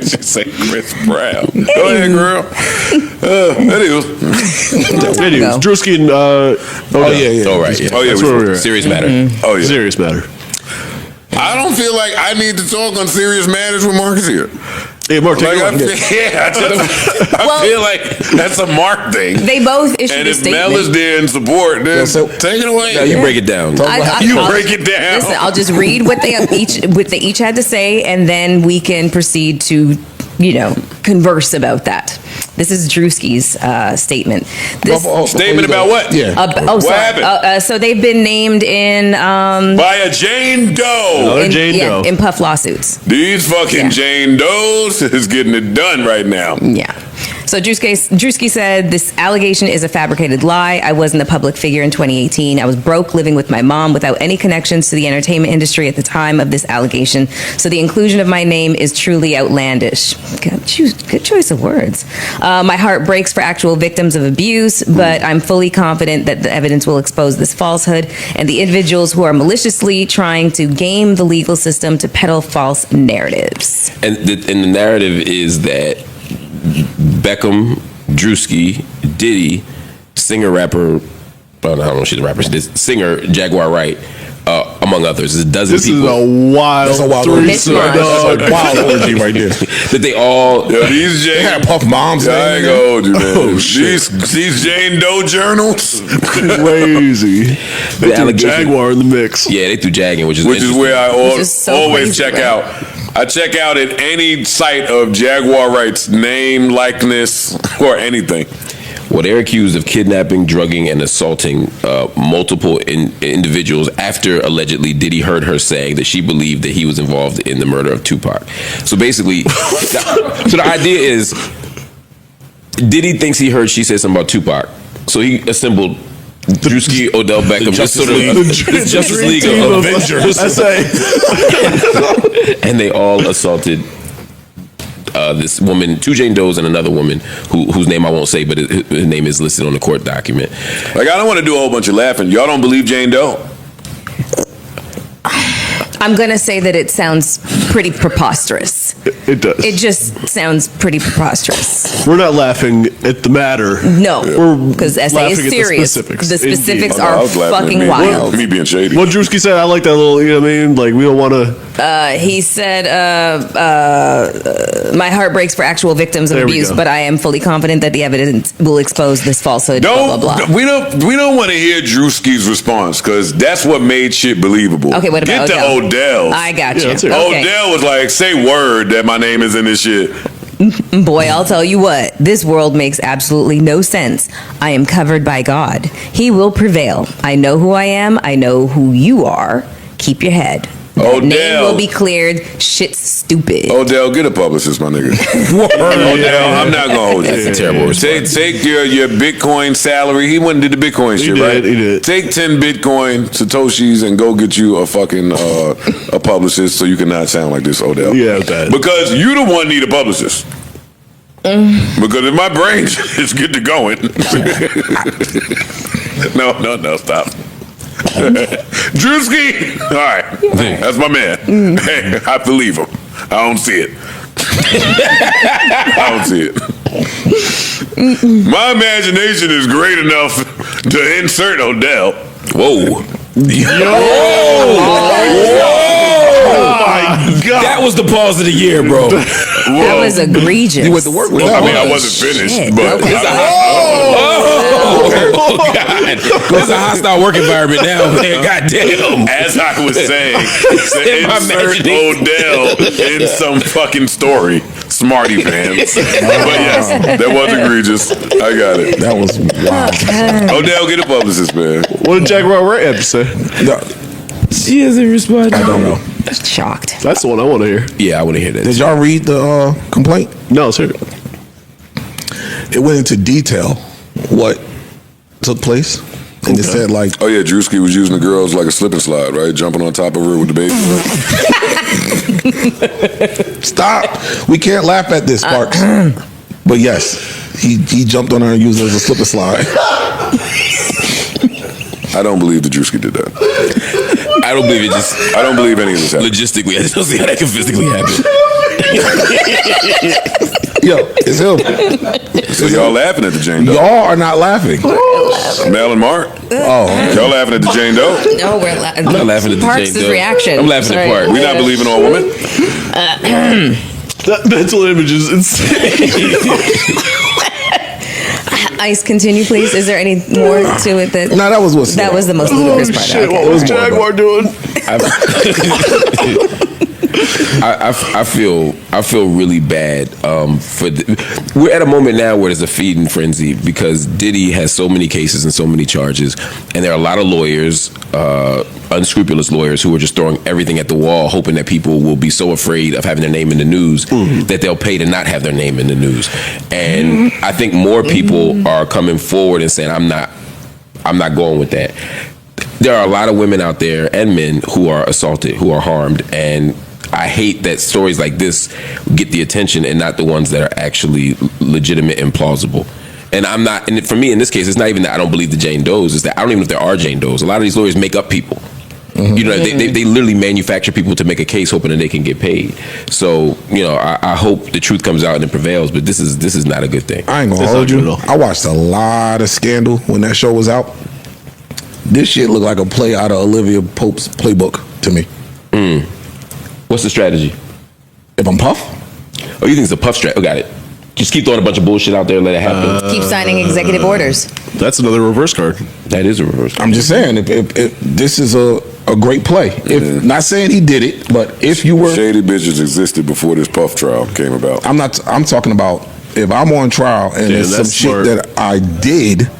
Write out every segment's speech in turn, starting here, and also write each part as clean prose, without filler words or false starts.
She say Chris Brown. Go ahead, girl. Anyway, Druski and All right. Yeah. Oh yeah. That's where we're at. Serious matter. Oh yeah. Serious matter. I don't feel like I need to talk on serious matters with Marcus here. Hey, Mark, take Like, it on. I feel like that's a Mark thing. They both issued And a if Mel statement. is there in support, then take it away. Now you break it down. I'll break it down. Listen, I'll just read what they each had to say, and then we can proceed to, converse about that. This is Druski's statement. This Statement about what? Yeah. What happened? So they've been named in By a Jane Doe. in Puff lawsuits. These fucking Jane Does is getting it done right now. Yeah. So Druski said, this allegation is a fabricated lie. I wasn't a public figure in 2018. I was broke, living with my mom without any connections to the entertainment industry at the time of this allegation. So the inclusion of my name is truly outlandish. Good choice of words. My heart breaks for actual victims of abuse, but I'm fully confident that the evidence will expose this falsehood and the individuals who are maliciously trying to game the legal system to peddle false narratives. And the narrative is that Beckham, Druski, Diddy, singer-rapper, I don't know if she's a rapper, she's singer, Jaguar Wright, among others. There's a dozen people. This is a wild threesome. That's a wild orgy right there. That they all... these Jane... They had Puff Mom's name. I ain't gonna hold you, man. These Jane Doe journals. Crazy. They threw Jaguar in the mix. Yeah, they threw Jag in, which is where I so always crazy, check right? out. I check out at any site of Jaguar Wright's name, likeness, or anything. Well, they're accused of kidnapping, drugging, and assaulting multiple individuals after allegedly Diddy heard her saying that she believed that he was involved in the murder of Tupac. So basically, the idea is Diddy thinks he heard she said something about Tupac. So he assembled Druski Odell Beckham, Justice League of Avengers. And they all assaulted this woman, two Jane Does and another woman whose name I won't say, but his name is listed on the court document. Like, I don't want to do a whole bunch of laughing. Y'all don't believe Jane Doe? I'm going to say that it sounds pretty preposterous. It does. It just sounds pretty preposterous. We're not laughing at the matter. No, because SA laughing is at the serious. specifics. The specifics Indeed. are I was laughing at fucking me. wild. Me being shady. What Druski said, I like that little, you know what I mean? Like, we don't want to... He said, my heart breaks for actual victims of There we abuse, go. but I am fully confident that the evidence will expose this falsehood, blah, blah, blah. We don't want to hear Druski's response, because that's what made shit believable. Okay, what about Get to Odell? Odell. I got Yeah, you. let's hear it. Okay. Odell was like, say word that my name is in this shit. Boy, I'll tell you what, this world makes absolutely no sense. I am covered by God. He will prevail. I know who I am. I know who you are. Keep your head. That name Odell. will be cleared. Shit's stupid. Odell, get a publicist, my nigga. Odell, I'm not gonna hold you. That's a terrible response. Take your Bitcoin salary. He went and did the Bitcoin shit, did, right? he did. Take 10 Bitcoin Satoshis and go get you a fucking a publicist so you can not sound like this, Odell. Yeah, that. Because you the one need a publicist. Because if my brain is good to going. No, stop. Druski, all right, that's my man. Hey, I believe him. I don't see it. I don't see it. My imagination is great enough to insert Odell. Whoa. Oh my God. That was the pause of the year, bro. That was egregious. You went to work with I that. mean, I wasn't finished, Shit. but Okay. Oh, God. There's a hostile work environment now, man. God damn. as I was saying, to My insert imagination. Odell in some fucking story. Smarty pants. But yes, that was egregious. I got it. That was wild. Odell, get a publicist, man. What did Jaguar Wright have to say? She hasn't responded. I don't know. Shocked. That's the one I want to hear. Yeah, I want to hear that. Did y'all read the complaint? No, let's hear it. It went into detail what took place. And it said, like, Oh yeah, Druski was using the girls like a slip and slide, right? Jumping on top of her with the baby. stop. We can't laugh at this, Sparks. But yes, he jumped on her and used it as a slip and slide. I don't believe that Druski did that. I don't believe it. Just I don't believe any of this happened. logistically, I just don't see how that can physically happen. Yo, it's him. So y'all laughing at the Jane Doe? Y'all are not laughing. Mel and Mark? Oh, Y'all laughing at the Jane Doe? No, we're laughing. I'm not laughing at the Parks' Jane Doe. reaction. I'm laughing at Park. We not believing on women? That mental image is insane. Ice, continue, please. Is there any more to it? That no, that was what. that was the most ludicrous part. Shit, Okay. what was Jaguar doing? I feel really bad for we're at a moment now where there's a feeding frenzy because Diddy has so many cases and so many charges, and there are a lot of lawyers, unscrupulous lawyers, who are just throwing everything at the wall, hoping that people will be so afraid of having their name in the news that they'll pay to not have their name in the news. And I think more people are coming forward and saying, I'm not going with that. There are a lot of women out there and men who are assaulted, who are harmed, and I hate that stories like this get the attention and not the ones that are actually legitimate and plausible. And I'm not, and for me in this case, it's not even that I don't believe the Jane Does, it's that I don't even know if there are Jane Does. A lot of these lawyers make up people. You know, they literally manufacture people to make a case hoping that they can get paid. So, you know, I hope the truth comes out and it prevails, but this is not a good thing. I ain't gonna It's hold not you. good at all. I watched a lot of Scandal when that show was out. This shit looked like a play out of Olivia Pope's playbook to me. What's the strategy? If I'm Puff, Oh, you think it's a puff strat? Oh, got it. Just keep throwing a bunch of bullshit out there and let it happen. Keep signing executive orders. That's another reverse card. That is a reverse. I'm just saying, if this is a great play. If not saying he did it, but if you were, Shady bitches existed before this Puff trial came about. I'm talking about if I'm on trial and there's some that's shit smart. that I did.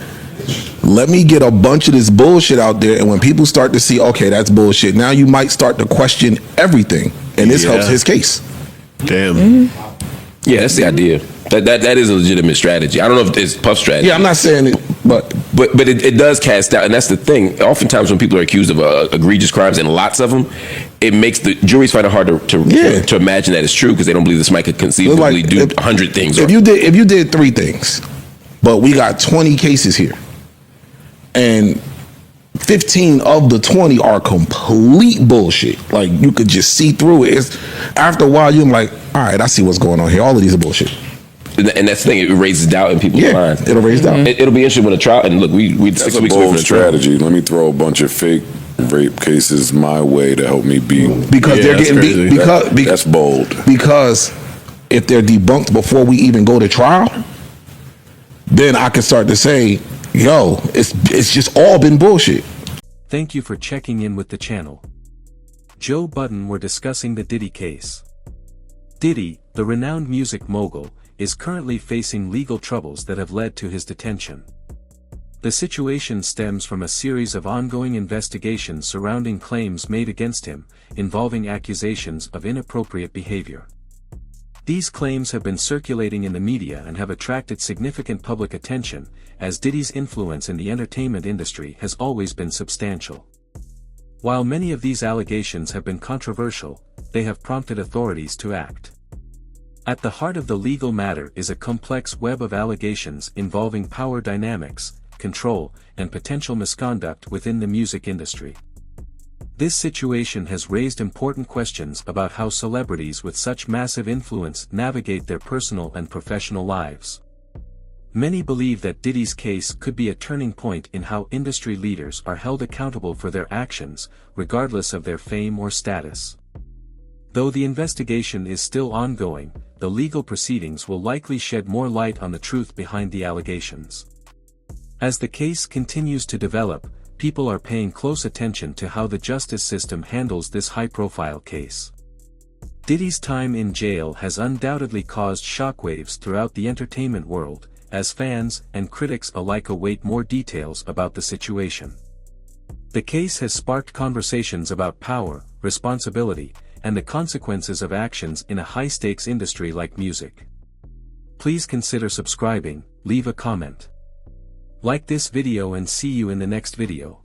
Let me get a bunch of this bullshit out there, and when people start to see, okay, that's bullshit, now you might start to question everything, and this helps his case. Damn. Yeah, that's the idea. That is a legitimate strategy. I don't know if it's puff strategy. Yeah, I'm not saying it, but it does cast doubt, and that's the thing. Oftentimes, when people are accused of egregious crimes, and lots of them, it makes the juries find it hard to imagine that it's true because they don't believe this might could conceivably do 100 things. If you did 3 things, but we got 20 cases here, and 15 of the 20 are complete bullshit. Like, you could just see through it. After a while, you're like, all right, I see what's going on here. All of these are bullshit. And that's the thing, it raises doubt in people's minds. It'll raise doubt. It'll be interesting when a trial, and look, we That's 6 a weeks away from bold the trial. strategy. Let me throw a bunch of fake rape cases my way to help me beat. Because they're that's getting beat. crazy. That's bold. Because if they're debunked before we even go to trial, then I can start to say, yo, it's just all been bullshit. Thank you for checking in with the channel. Joe Budden were discussing the Diddy case. Diddy, the renowned music mogul, is currently facing legal troubles that have led to his detention. The situation stems from a series of ongoing investigations surrounding claims made against him, involving accusations of inappropriate behavior. These claims have been circulating in the media and have attracted significant public attention, as Diddy's influence in the entertainment industry has always been substantial. While many of these allegations have been controversial, they have prompted authorities to act. At the heart of the legal matter is a complex web of allegations involving power dynamics, control, and potential misconduct within the music industry. This situation has raised important questions about how celebrities with such massive influence navigate their personal and professional lives. Many believe that Diddy's case could be a turning point in how industry leaders are held accountable for their actions, regardless of their fame or status. Though the investigation is still ongoing, the legal proceedings will likely shed more light on the truth behind the allegations. As the case continues to develop, people are paying close attention to how the justice system handles this high-profile case. Diddy's time in jail has undoubtedly caused shockwaves throughout the entertainment world, as fans and critics alike await more details about the situation. The case has sparked conversations about power, responsibility, and the consequences of actions in a high-stakes industry like music. Please consider subscribing, leave a comment. Like this video and see you in the next video.